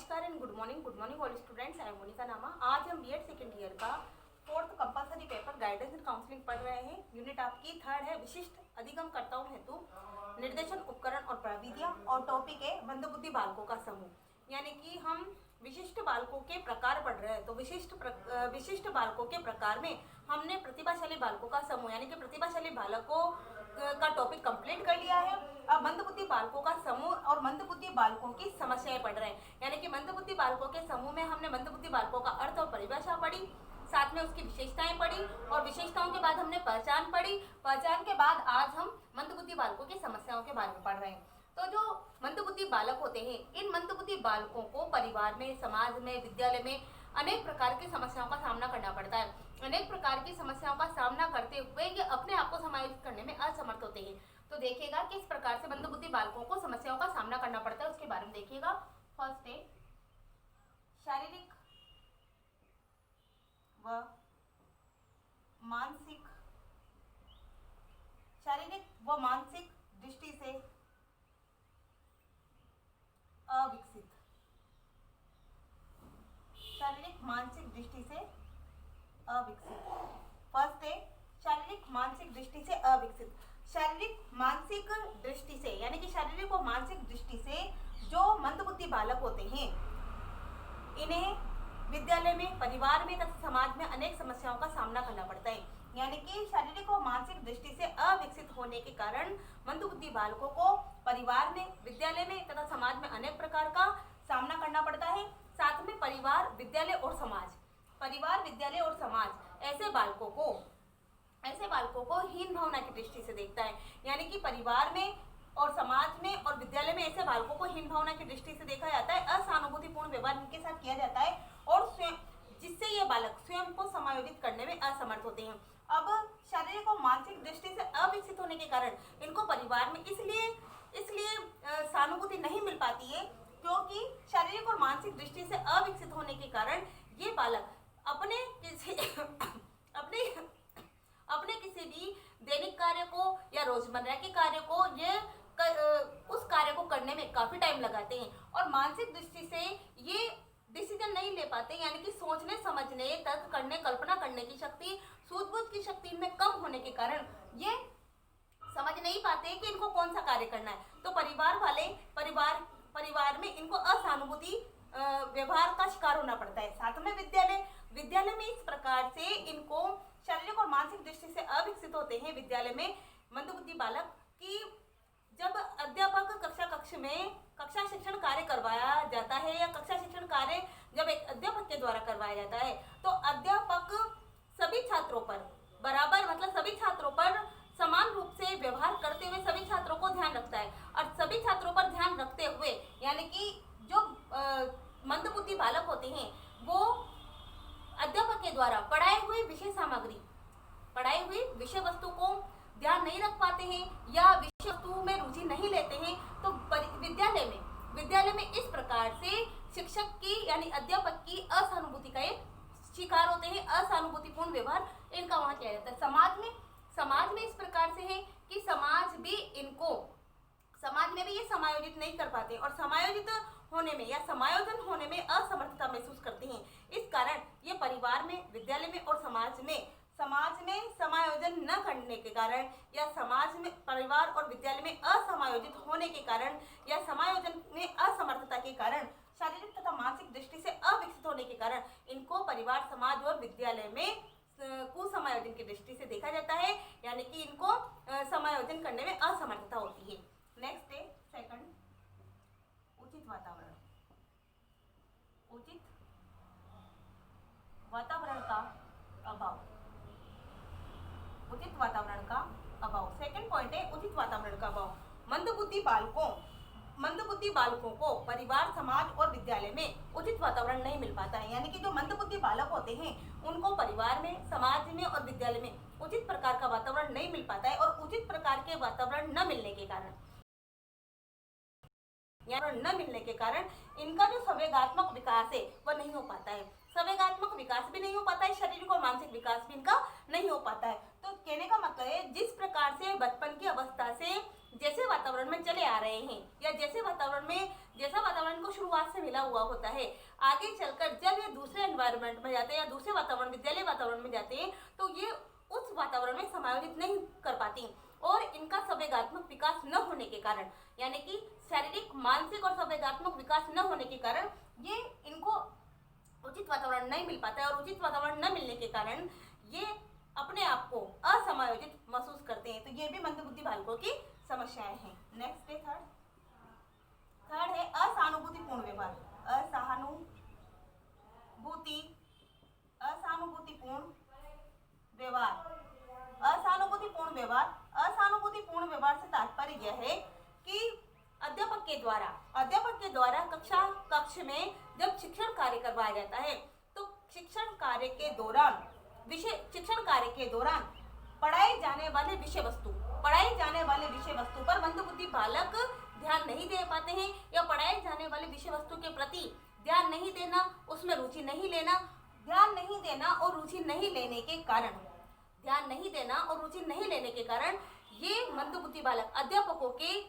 नमस्कार and good morning all students. I am Monika Nama. आज हम बीएड सेकेंड ईयर का 4th compulsory paper guidance and counselling पढ़ रहे हैं। यूनिट आपकी 3rd है, विशिष्ट अधिगमकर्ताओं हेतु निर्देशन उपकरण और प्रविधियां, और टॉपिक है मंदबुद्धि बालकों का समूह। यानी कि हम विशिष्ट बालकों के प्रकार पढ़ रहे हैं। तो विशिष्ट बालकों के प्रकार में हमने प्रतिभाशाली बालकों का समूह यानी कि प्रतिभाशाली बालकों का टॉपिक कंप्लीट कर लिया है। अब मंदबुद्धि बालकों का समूह और मंदबुद्धि बालकों की समस्याएं पढ़ रहे हैं। यानी कि मंदबुद्धि बालकों के समूह में हमने मंदबुद्धि बालकों का अर्थ और परिभाषा पढ़ी, साथ में उसकी विशेषताएं पढ़ी, और विशेषताओं के बाद हमने पहचान पढ़ी। पहचान के बाद आज हम मंदबुद्धि बालकों की समस्याओं के बारे में पढ़ रहे हैं। तो जो मंदबुद्धि बालक होते हैं, इन मंदबुद्धि बालकों को परिवार में, समाज में, विद्यालय में अनेक प्रकार की समस्याओं का सामना करना पड़ता है। अनेक प्रकार की समस्याओं का सामना करते हुए ये अपने आप को समायोजित करने में असमर्थ होते हैं। तो देखिएगा किस प्रकार से मंदबुद्धि बालकों को समस्याओं का सामना करना पड़ता है, उसके बारे में देखिएगा। फर्स्ट है शारीरिक व मानसिक दृष्टि से अविकसित। शारीरिक मानसिक दृष्टि से अविकसित। फर्स्ट है शारीरिक मानसिक दृष्टि से अविकसित। शारीरिक मानसिक दृष्टि से यानी कि शारीरिक और मानसिक दृष्टि से जो मंदबुद्धि बालक होते हैं, इन्हें विद्यालय में, परिवार में तथा समाज में अनेक समस्याओं का सामना करना पड़ता है। यानी कि शारीरिक और मानसिक दृष्टि से अविकसित होने के कारण मंदबुद्धि बालकों को परिवार में, विद्यालय में तथा समाज में अनेक प्रकार का सामना करना पड़ता है। साथ में परिवार, विद्यालय और समाज ऐसे बालकों को हीन भावना की दृष्टि से देखता है। यानी कि परिवार में और समाज में और विद्यालय में ऐसे बालकों को हीन भावना की दृष्टि से देखा जाता है। असहानुभूतिपूर्ण व्यवहार इनके साथ किया जाता है और स्वयं, जिससे ये बालक स्वयं को समायोजित करने में असमर्थ होते हैं। अब शारीरिक और मानसिक दृष्टि से अविकसित होने के कारण इनको परिवार में इसलिए सहानुभूति नहीं मिल पाती है, क्योंकि शारीरिक और मानसिक दृष्टि से अविकसित होने के कारण ये बालक अपने किसी भी दैनिक कार्य को या रोजमर्रा के कार्य को उस कार्य को करने में काफी टाइम लगाते हैं, और मानसिक दृष्टि से ये डिसीजन नहीं ले पाते। यानी कि सोचने, समझने, तर्क करने, कल्पना करने की शक्ति, सूझबूझ की शक्ति इनमें कम होने के कारण ये समझ नहीं पाते कि इनको कौन सा कार्य करना है। तो परिवार में इनको असहानुभूति व्यवहार का शिकार होना पड़ता है। साथ में विद्यालय में इस प्रकार से इनको शारीरिक और मानसिक दृष्टि से अविकसित होते हैं। विद्यालय में मंदबुद्धि बालक की जब अध्यापक कक्षा शिक्षण कार्य करवाया जाता है, या कक्षा शिक्षण कार्य जब एक अध्यापक के द्वारा करवाया जाता है, तो अध्यापक सभी छात्रों पर समान रूप से व्यवहार करते हुए सभी छात्रों को ध्यान रखता है। और सभी छात्रों पर ध्यान रखते हुए यानी कि जो मंदबुद्धि बालक होते हैं, वो अध्यापक के द्वारा पढ़ाई हुई विषय वस्तु को ध्यान नहीं रख पाते हैं या विषय वस्तु में रुचि नहीं लेते हैं। तो विद्यालय में इस प्रकार से शिक्षक की यानी अध्यापक की असहानुभूति का शिकार होते हैं। असहानुभूतिपूर्ण व्यवहार इनका वहां किया जाता है। समाज में इस प्रकार से है कि समाज में भी ये समायोजित नहीं कर पाते और समायोजन होने में असमर्थता महसूस करते हैं। इस कारण ये परिवार में, विद्यालय में और समाज में समायोजन न करने के कारण, या समाज में, परिवार और विद्यालय में असमायोजित होने के कारण, या समायोजन में असमर्थता के कारण, शारीरिक तथा मानसिक दृष्टि से अविकसित होने के कारण इनको परिवार, समाज और विद्यालय में कुसमायोजन की दृष्टि से देखा जाता है। यानी कि इनको समायोजन करने में असमर्थता होती है। नेक्स्ट है सेकंड, उचित वातावरण का अभाव। सेकंड पॉइंट है उचित वातावरण का अभाव। मंदबुद्धि बालकों को परिवार, समाज और विद्यालय में उचित वातावरण नहीं मिल पाता है। यानी कि जो मंदबुद्धि बालक होते हैं, उनको परिवार में, समाज में और विद्यालय में उचित प्रकार का वातावरण नहीं मिल पाता है, और उचित प्रकार के वातावरण न मिलने के कारण इनका जो संवेगात्मक विकास है वह नहीं हो पाता है। संवेगात्मक विकास भी नहीं हो पाता है, शारीरिक और मानसिक विकास भी इनका नहीं हो पाता है। तो कहने का मतलब है, जिस प्रकार से बचपन की अवस्था से जैसे वातावरण में चले आ रहे हैं, या जैसे वातावरण में जैसा वातावरण को शुरुआत से मिला हुआ होता है, आगे चलकर जब ये दूसरे एनवायरनमेंट में जाते हैं या दूसरे वातावरण, विद्यालय वातावरण में जाते हैं, तो ये उस वातावरण में समायोजित नहीं कर पाती और इनका संवेगात्मक विकास न होने के कारण, यानी कि शारीरिक, मानसिक और संवेगात्मक विकास न होने के कारण ये इनको उचित वातावरण नहीं मिल पाता है और उचित वातावरण न मिलने के कारण ये अपने आप को असमायोजित महसूस करते हैं। तो ये भी मंदबुद्धि बालकों की समस्याएं हैं। नेक्स्ट है थर्ड है असहानुभूतिपूर्ण व्यवहार। असहानुभूतिपूर्ण व्यवहार से तात्पर्य यह है कि अध्यापक के द्वारा कक्ष में जब शिक्षण कार्य करवाया जाता है, तो शिक्षण कार्य के दौरान पढ़ाए जाने वाले विषय वस्तु पर मंदबुद्धि बालक ध्यान नहीं दे पाते हैं या पढ़ाए जाने वाले विषय वस्तु के प्रति ध्यान नहीं देना, उसमें रुचि नहीं लेना, ध्यान नहीं देना और रुचि नहीं लेने के कारण ये मंदबुद्धि बालक अध्यापकों के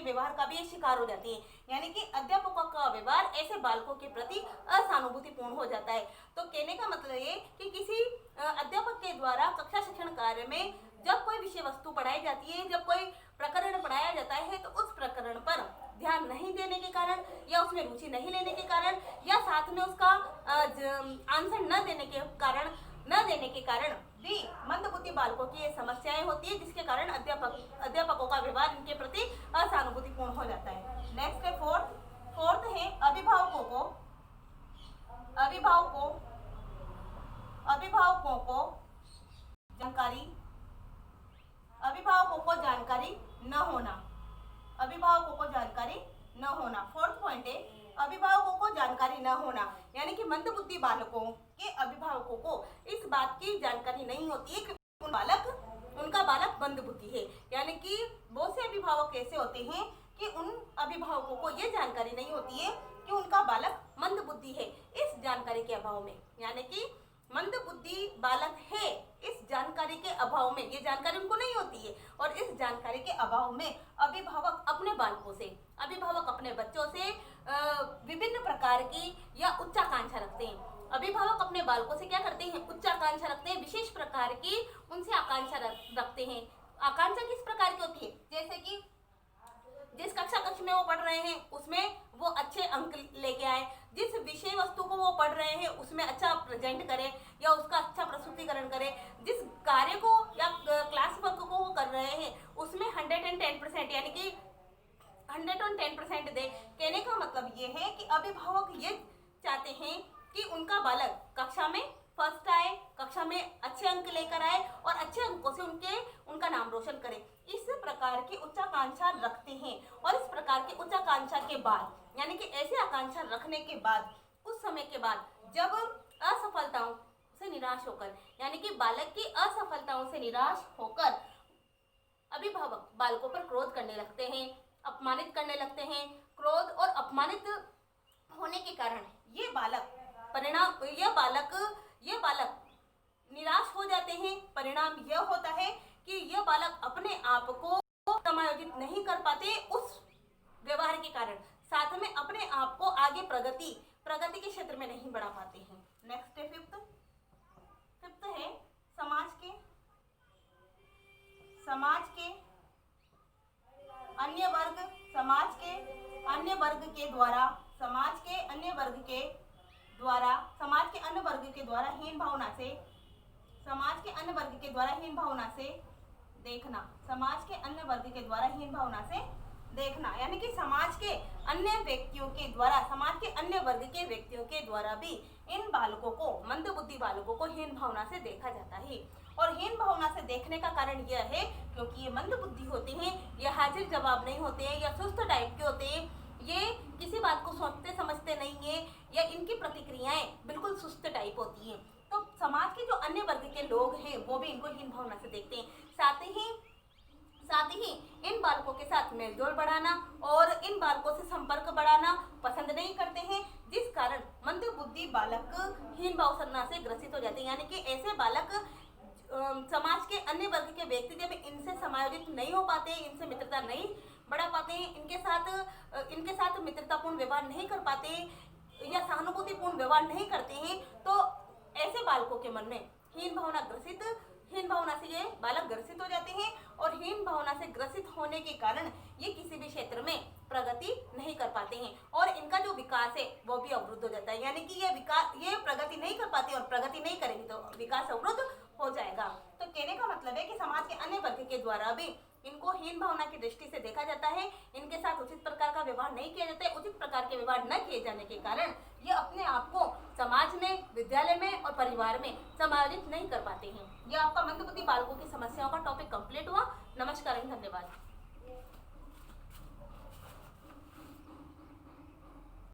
व्यवहार का भी एक शिकार हो जाती है, यानी कि अध्यापकों का व्यवहार ऐसे बालकों के प्रति असहानुभूतिपूर्ण हो जाता है। तो कहने का मतलब ये कि किसी अध्यापक के द्वारा कक्षा शिक्षण कार्य में जब कोई विषय वस्तु पढ़ाई जाती है, जब कोई प्रकरण पढ़ाया जाता है, तो उस प्रकरण पर ध्यान नहीं देने के कारण या उसमें रुचि नहीं लेने के कारण या साथ में उसका आंसर न देने के कारण भी मंदबुद्धि बालकों की ये समस्याएं होती है, जिसके कारण अध्यापकों का व्यवहार इनके प्रति असहानुभूतिपूर्ण हो जाता है। नेक्स्ट है फोर्थ है अभिभावकों जानकारी न होना। फोर्थ पॉइंट है अभिभावकों को जानकारी न होना, यानी कि मंदबुद्धि बालकों के अभिभावकों को इस बात की जानकारी नहीं होती है कि उनका बालक मंदबुद्धि है। यानी कि बहुत से अभिभावक ऐसे होते हैं कि उन अभिभावकों को ये जानकारी नहीं होती है कि उनका बालक मंदबुद्धि है। इस जानकारी के अभाव में, यानी कि मंदबुद्धि बालक है, इस जानकारी के अभाव में, ये जानकारी उनको नहीं होती है और इस जानकारी के अभाव में अभिभावक अपने बच्चों से विभिन्न प्रकार की या उच्चाकांक्षा रखते हैं। अभिभावक अपने बालकों से क्या करते हैं? उच्चाकांक्षा रखते हैं, विशेष प्रकार की उनसे आकांक्षा रखते हैं। आकांक्षा किस प्रकार की होती है? जैसे कि जिस कक्ष में वो पढ़ रहे हैं उसमें वो अच्छे अंक लेके आए, जिस विषय वस्तु को वो पढ़ रहे हैं उसमें अच्छा प्रेजेंट करें या उसका अच्छा प्रस्तुतिकरण करें, जिस कार्य को या क्लास वर्क को वो कर रहे हैं उसमें 110% यानी कि 110% दे। कहने का मतलब ये है कि अभिभावक ये चाहते हैं कि उनका बालक कक्षा में फर्स्ट आए, कक्षा में अच्छे अंक लेकर आए और अच्छे अंकों से उनका नाम रोशन करे। इस प्रकार की उच्चाकांक्षा रखते हैं और इस प्रकार की उच्चाकांक्षा के बाद, यानी कि ऐसी आकांक्षा रखने के बाद कुछ समय के बाद जब असफलताओं से निराश होकर, यानी कि बालक की असफलताओं से निराश होकर अभिभावक बालकों पर क्रोध करने लगते हैं, अपमानित करने लगते हैं। क्रोध और अपमानित होने के कारण ये बालक निराश हो जाते हैं। परिणाम यह होता है कि यह बालक अपने आप को समायोजित नहीं कर पाते उस व्यवहार के कारण, साथ में अपने आप को आगे प्रगति के क्षेत्र में नहीं बढ़ा पाते हैं। नेक्स्ट है फिफ्थ है समाज के अन्य वर्ग के द्वारा हीन भावना से देखना, यानी कि समाज के अन्य वर्ग के व्यक्तियों के द्वारा भी इन बालकों को, मंदबुद्धि बालकों को हीन भावना से देखा जाता है। और हीन भावना से देखने का कारण यह है क्योंकि ये मंदबुद्धि होते हैं, ये हाजिर जवाब नहीं होते हैं या सुस्त टाइप के होते हैं, ये किसी बात को सोचते समझते नहीं है या इनकी प्रतिक्रियाएं बिल्कुल सुस्त टाइप होती हैं। तो समाज के जो अन्य वर्ग के लोग हैं वो भी इनको हीन भावना से देखते हैं। साथ ही इन बालकों के साथ मेलजोल बढ़ाना और इन बालकों से संपर्क बढ़ाना पसंद नहीं करते हैं, जिस कारण मंदबुद्धि बालक हीन भावना से ग्रसित हो जाते हैं। यानी कि ऐसे बालक समाज के अन्य अन्य वर्ग के व्यक्ति जब इनसे समायोजित नहीं हो पाते, इनसे मित्रता नहीं बढ़ा पाते, इनके साथ मित्रतापूर्ण व्यवहार नहीं कर पाते या सहानुभूतिपूर्ण व्यवहार नहीं करते हैं, तो ऐसे बालकों के मन में हीन भावना से ये बालक ग्रसित हो जाते हैं और हीन भावना से ग्रसित होने के कारण ये किसी भी क्षेत्र में प्रगति नहीं कर पाते हैं और इनका जो विकास है वो भी अवरुद्ध हो जाता है। यानी कि ये प्रगति नहीं कर पाते और प्रगति नहीं करेंगे तो विकास अवरुद्ध हो जाएगा। तो कहने का मतलब है कि समाज के अन्य वर्ग के द्वारा भी इनको हीन भावना की दृष्टि से देखा जाता है, इनके साथ उचित प्रकार का व्यवहार नहीं किया जाता है। उचित प्रकार के व्यवहार न किए जाने के कारण ये अपने आप को समाज में, विद्यालय में और परिवार में समायोजित नहीं कर पाते हैं। यह आपका मंदबुद्धि बालकों की समस्याओं का टॉपिक कंप्लीट हुआ। नमस्कार, धन्यवाद।